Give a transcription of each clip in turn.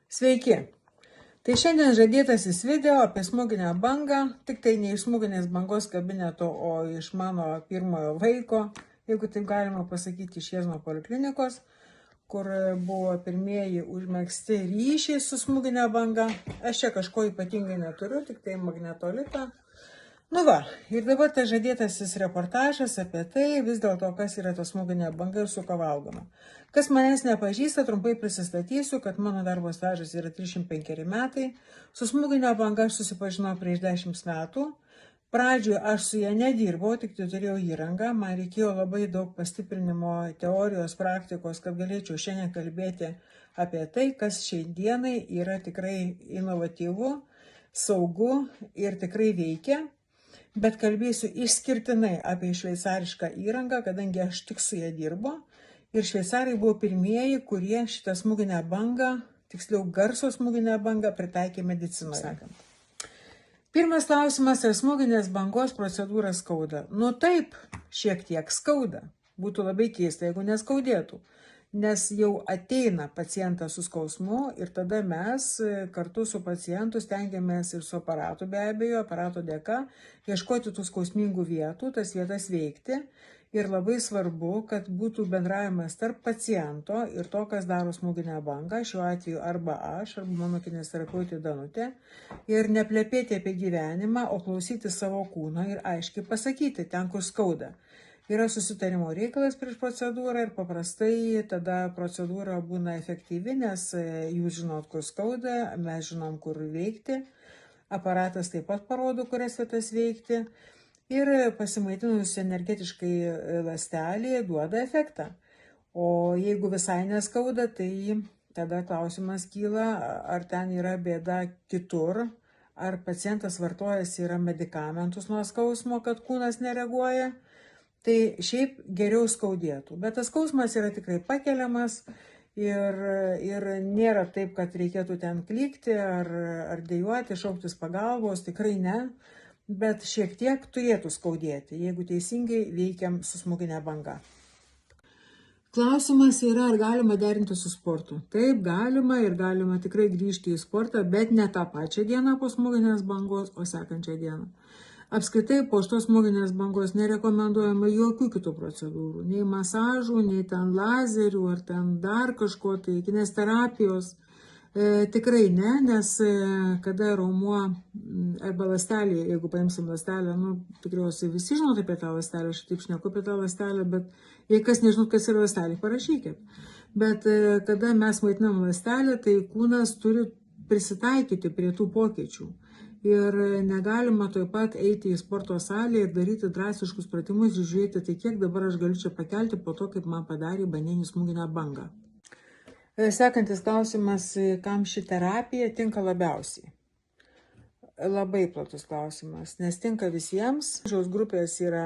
Sveiki! Tai šiandien žadėtasis video apie smūginę bangą, tik tai ne iš smūginės bangos kabineto, o iš mano pirmojo vaiko, jeigu taip galima pasakyti, iš Jiezno poliklinikos, kur buvo pirmieji užmegzti ryšiai su smūginė banga. Aš čia kažko ypatingai neturiu, tik tai magnetolitą. Nu va, ir dabar tas žadėtasis reportažas apie tai, vis dėlto, kas yra ta smūginė banga ir su ką valgoma. Kas manęs nepažįsta, trumpai prisistatysiu, kad mano darbo stažas yra 35 metai. Su smūginė banga aš susipažinau prieš 10 metų. Pradžioje aš su ją nedirbau, tik tai turėjau įrangą. Man reikėjo labai daug pastiprinimo teorijos, praktikos, kad galėčiau šiandien kalbėti apie tai, kas šiai dienai yra tikrai inovatyvu, saugu ir tikrai veikia. Bet kalbėsiu išskirtinai apie šveicarišką įrangą, kadangi aš tik su ją dirbu. Ir šveicarai buvo pirmieji, kurie šitą smūginę bangą, tiksliau garso smūginę bangą, pritaikė medicinoje. Pirmas klausimas, ar smūginės bangos procedūra skauda? Nu taip, šiek tiek skauda. Būtų labai keista, jeigu neskaudėtų. Nes jau ateina pacientas su skausmu ir tada mes kartu su pacientu stengiamės ir su aparatu be abejo, aparato dėka, ieškoti tų skausmingų vietų, tas vietas veikti. Ir labai svarbu, kad būtų bendravimas tarp paciento ir to, kas daro smūginę bangą, šiuo atveju arba aš, arba mano kineziterapeutė Danutė, ir neplepėti apie gyvenimą, o klausyti savo kūno ir aiškiai pasakyti ten, kur skauda. Yra susitarimo reikalas prieš procedūrą ir paprastai tada procedūra būna efektyvi, nes jūs žinot, kur skauda, mes žinom, kur veikti. Aparatas taip pat parodo, kurias vietas veikti. Ir pasimaitinus energetiškai ląstelė duoda efektą. O jeigu visai neskauda, tai tada klausimas kyla, ar ten yra bėda kitur, ar pacientas vartojas yra medikamentus nuo skausmo, kad kūnas nereaguoja. Tai šiaip geriau skaudėtų, bet tas skausmas yra tikrai pakeliamas ir nėra taip, kad reikėtų ten klykti ar dejuoti, šauktis pagalbos, tikrai ne, bet šiek tiek turėtų skaudėti, jeigu teisingai veikiam su smūginė banga. Klausimas yra, ar galima derinti su sportu. Taip, galima ir galima tikrai grįžti į sportą, bet ne tą pačią dieną po smūginės bangos, o sekančią dieną. Apskritai, po šitos smūginės bangos nerekomenduojama jokių kitų procedūrų, nei masažų, nei ten lazerių, ar ten dar kažko, tai kineziterapijos. Tikrai ne, nes kada raumuo arba ląstelė, jeigu paimsim ląstelę, tikriausiai visi žinot apie tą ląstelę, aš taip šneku apie tą ląstelę, bet jei kas nežinot, kas yra ląstelė, parašykit. Bet kada mes maitinam ląstelę, tai kūnas turi prisitaikyti prie tų pokyčių. Ir negalima taip pat eiti į sporto salę ir daryti drastiškus pratimus ir žiūrėti, tai kiek dabar aš galiu čia pakelti po to, kaip man padarė baninį smūginę bangą. Sekantis klausimas, kam ši terapija tinka labiausiai? Labai platus klausimas, nes tinka visiems. Šios grupės yra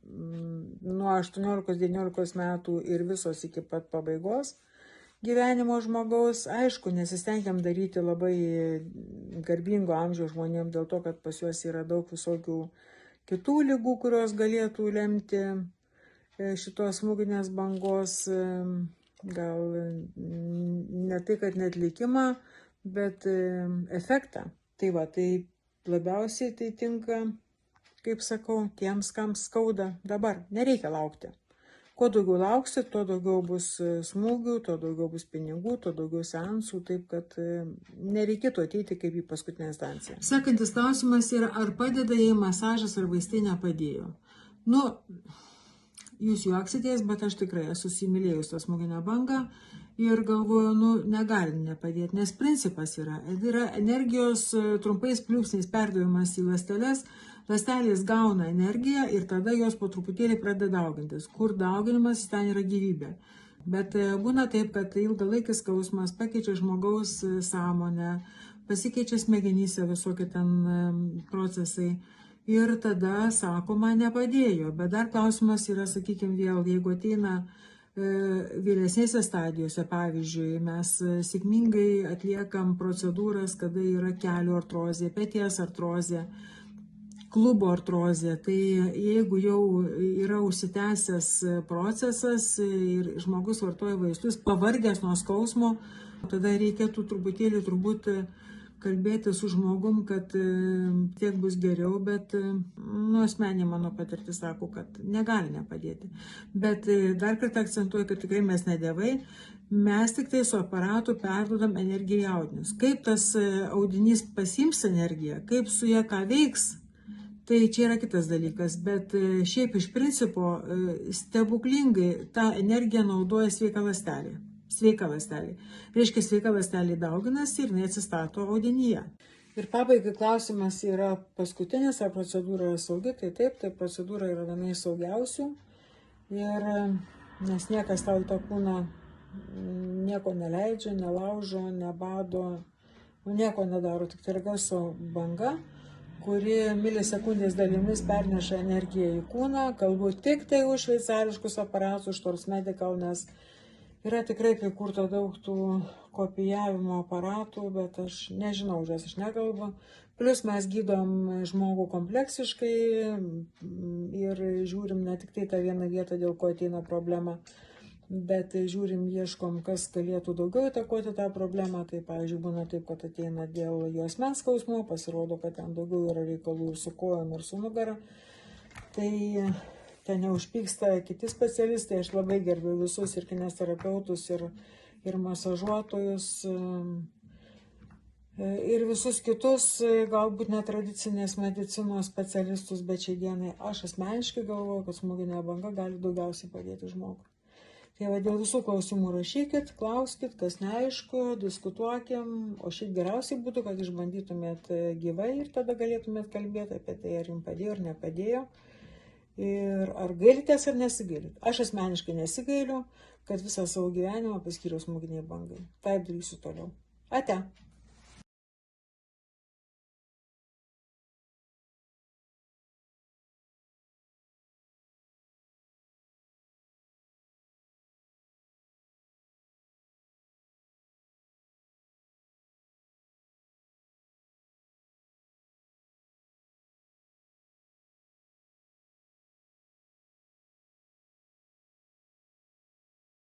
nuo 18-19 metų ir visos iki pat pabaigos gyvenimo žmogaus. Aišku, nesistengiam daryti labai garbingo amžiaus žmonėm dėl to, kad pas juos yra daug visokių kitų ligų, kurios galėtų lemti šitos smūginės bangos, gal ne tai, kad net likimą, bet efektą. Tai va, tai labiausiai tai tinka, kaip sakau, tiems, kam skauda dabar. Nereikia laukti. Kuo daugiau lauksit, tuo daugiau bus smūgių, tuo daugiau bus pinigų, tuo daugiau seansų, taip kad nereikėtų ateiti kaip į paskutinę instanciją. Sekantis klausimas yra, ar padeda, jei masažas ar vaistai nepadėjo? Jūs juoksitės, bet aš tikrai esu įsimylėjus tą smūginę bangą ir galvoju, negali nepadėti, nes principas yra energijos trumpais pliūpsniais perdavimas į ląsteles. Ląstelės gauna energiją ir tada jos po truputėlį pradeda daugintis. Kur dauginimas, ten yra gyvybė. Bet būna taip, kad ilgalaikis skausmas pakeičia žmogaus sąmonę, pasikeičia smegenyse visokie ten procesai. Ir tada sakoma, nepadėjo. Bet dar klausimas yra, sakykime, vėl, jeigu ateina vėlesnėse stadijose, pavyzdžiui, mes sėkmingai atliekam procedūras, kada yra kelių artrozė, peties artrozė, klubo artrozė, tai jeigu jau yra užsitęsęs procesas ir žmogus vartoja vaistus, pavargęs nuo skausmo, Tada reikėtų truputėlį turbūt kalbėti su žmogum, kad tiek bus geriau, bet asmeninė mano patirtis sako, kad negali nepadėti. Bet dar kartą akcentuoju, kad tikrai mes ne dievai, mes tik tai su aparatu perduodam energiją į audinius. Kaip tas audinys pasiims energiją, kaip su ją ką veiks, tai čia yra kitas dalykas, bet šiaip iš principo stebuklingai tą energiją naudoja sveika ląstelė. Sveika ląstelė. Reiškia, sveika ląstelė dauginasi ir neatsistato audinyje. Ir pabaigai klausimas yra paskutinis, ar procedūra yra saugi, tai taip, tai procedūra yra viena iš saugiausių. Ir nes niekas tau į tą kūną nieko neleidžia, nelaužo, nebado, nieko nedaro, tik tai yra garso banga, kuri milisekundės dalimis perneša energiją į kūną, kalbu tik tai už šveicariškus aparatus, už Tors Medical, nes yra tikrai prikurta daug tų kopijavimo aparatų, bet aš nežinau, už jas aš nekalbu. Plius mes gydom žmogų kompleksiškai ir žiūrim ne tik tai tą vieną vietą, dėl ko ateina problema, bet žiūrim, ieškom, kas galėtų daugiau įtakoti tą problemą. Tai, pavyzdžiui, būna taip, kad ateina dėl juosmens skausmo, pasirodo, kad ten daugiau yra reikalų ir su kojom, ir su nugara. Tai ten neužpyksta kiti specialistai, aš labai gerbiu visus ir kinesterapeutus, ir masažuotojus, ir visus kitus, galbūt netradicinės medicinos specialistus, bet šiai dienai aš asmeniškai galvoju, kad smūginė banga gali daugiausiai padėti žmogui. Tai dėl visų klausimų rašykit, klauskit, kas neaišku, diskutuokim, o šiaip geriausiai būtų, kad išbandytumėt gyvai ir tada galėtumėt kalbėti apie tai, ar jums padėjo ar nepadėjo. Ir ar gailitės ar nesigailit. Aš asmeniškai nesigailiu, kad visą savo gyvenimą paskyriau smūginiai bangai. Taip darysiu toliau. Ate.